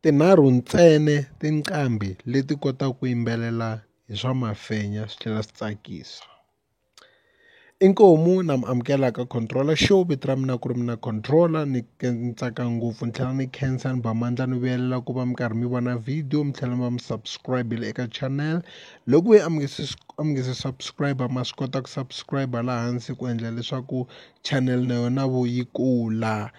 tinharhu ntsena tinqambi leti kotaka ku yimbelela hi swa mafenya swi tlhela swi tsakisa. Inkomu na mi amukela ka controller show, vito ra mina ku ri mina controller. Ni tsaka ngopfu ni tlhela ni khensa ni ba mandla ni vuyelela ku va mi karhi mi vona video, mi tlhela mi va mi subscribe eka channel. Loko a mi nge se subscribe ma swi kota ku subscribe laha hansi ku endla leswaku channel na yona yi kula.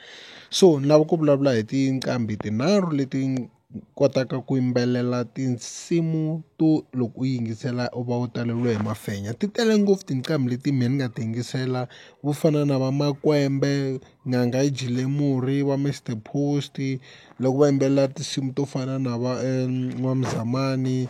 So ni lava ku vulavula hi tinqambi tinharhu leti kotaka ku yimbelela tinsimu to loko u yingisela u va u taleriwe hi mafenya. Ti tele ngopfu tinqambi leti mina ni nga ti yingisela, vo fana na va Makwembe, N'anga yi Jile Murhi, va Mr Post, loko va yimbelela tinsimu to fana na va N'wamzamani.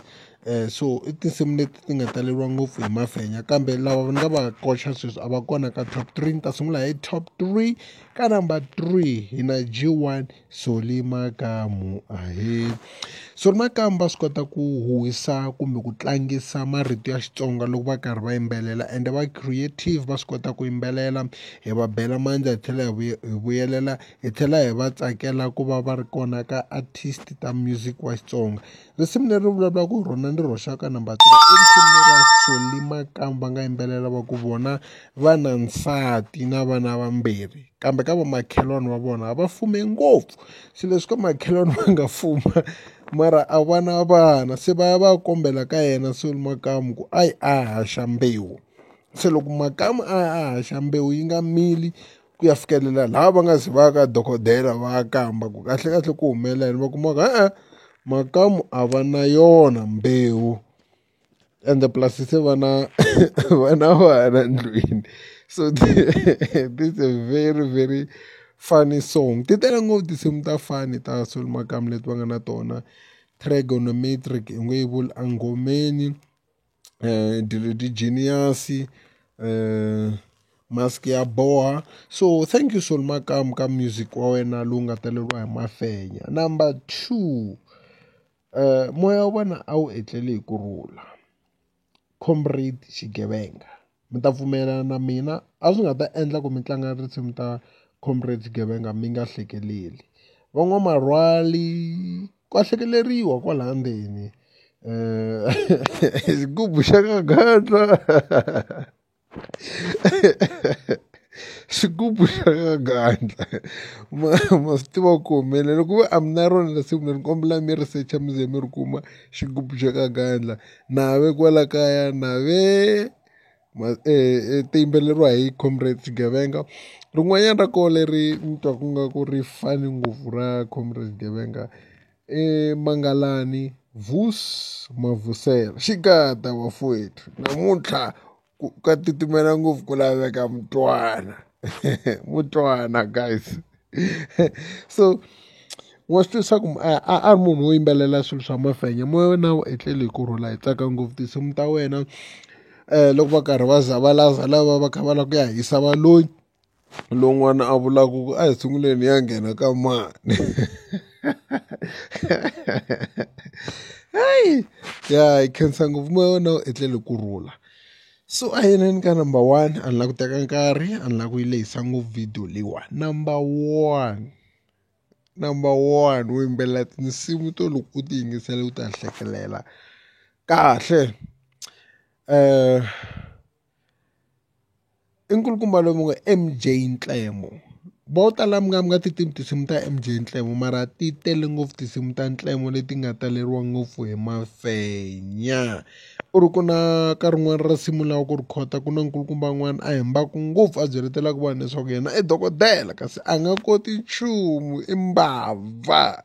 So i tinsimu leti ti nga taleriwa ngopfu hi mafenya, kambe lava ni nga va koxa sweswi a va kona ka top 3. Ni ta sungula hi top 3. Ka number 3 hi na G1 Solly Makamu. Solly Makamu va swi kota ku huhisa kumbe ku tlangisa marito ya Xitsonga loko va karhi va yimbelela, ende va creative, va swi kota ku yimbelela hi va bela mandla, hi tlhela hi vuyelela hi tlhela hi va tsakela ku va va ri kona ka artist ta music wa Xitsonga. Risimu leri vulavulaka hi rona ni roxaka number 3 i risimu ra Solly Makamu, va nga yimbelela va ku vona va na nsati na vana vambirhi, kambe ka vamakhelwani wa vona va fume ngopfu. Se leswi ka makhelwani va nga fuma mara a vana vana, se va ya va kombela ka yena Solly Makamu ku a haxa mbewu. Se loko Makamu a haxa mbewu yi nga mili ku ya fikelela laha va nga ze va ka dokodela va ya kamba ku kahle kahle ku humelela yini, va kuma Makamu a va na yona mbewu, ende plus se vana vana ndlwini. So this is a very very funny song. Ti tele ngopfu tinsimu ta funny ta Solly Makamu leti va nga na tona. Trigonometric i ngo yi vula Angomeni, Diledi Genius, Mask ya boha. So thank you Solly Makamu ka music wa wena lowu nga taleriwa hi mafenya. Number 2, moya wa vona a wu etlele hi kurhula, Comrade Xigevenga. Mi ta pfumelana na mina, a swi nga ta endla ku mi tlanga risimu ta Comrade Xigevenga mi nga hlekeleli. Van'wamarhwali kwa hlekeleriwa kwala ndzeni, xigubu xa kagandla xigubu xa kagandla. Ma swi tiva ku humelela loko a mi na rona risimu leri, ni kombela mi researcha mi ze mi ri kuma, xigubu xa kagandla. Nave kwala kaya nave ti yimbeleriwa hi Comrade Xigevenga. Rin'wanyana ra koho leri ni twaku nga ku ri fani ngopfu ra Comrade Xigevenga i Mangalani Vus Mavusela. Xikata vafowethu namuntlha ka titimela ngopfu ku laveka mutwana mutwana guys. So wa swi twisisa ku a ri munhu wo yimbelela swilo swa mafenya, moya wena wu etlele hi kurhula, hi tsaka ngopfu tinsimu ta wena. Loko va karhi va za va laza lava va kha va lava ku ya hisa valoyi, lowun'wana a vulaka ku a hi sunguleni ya nghena ka mani. Ya hi khensa ngopfu, moya wena wu etlele hi kurhula. So a yineni ka number 1, a ni lava ku teka nkarhi, a ni lava ku yi lehisa ngopfu video leyiwani. Number 1 wo yimbelela tinsimu to loko u ti yingisela u ta hlekelela kahle. I nkulukumba loyi ngo MJ Ntlemo. Vo tala mi nga ti tivi tinsimu ta MJ Ntlemo, mara ti tele ngopfu tinsimu ta Ntlemo leti nga taleriwa ngopfu hi mafenya. U ri ku na ka rin'wana ra risimu lawa ku ri khota, ku na nkulukumba n'wana a hembaku ngopfu a byeletelaka vanhu leswaku yena i dokodela kasi a nga koti nchumu, i mbabva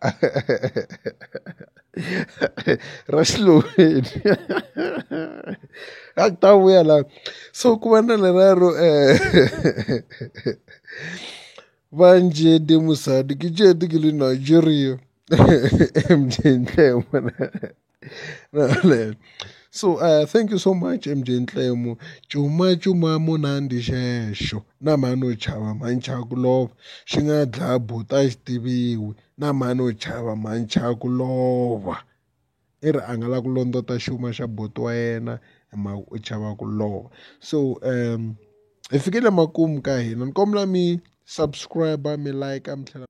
ra xiloveni a ku ta vuya laha. So ku va na leriya ro va Njedi Musadi ke Jedi ke le Nigeria MJ Ntlemo. So thank you so much MJ Ntlemo. Cuma cuma munandi xexo, na mani u chava mancha ku lova, xi nga dlaya buta xi tiviwi, na mani u chava mancha ku lova. I ri a nga lava ku londota xuma xa buti wa yena hi mhaka u chava ku lova. So hi fikile makumu ka hina, ni kombela mi subscribe, mi like, mi tlhela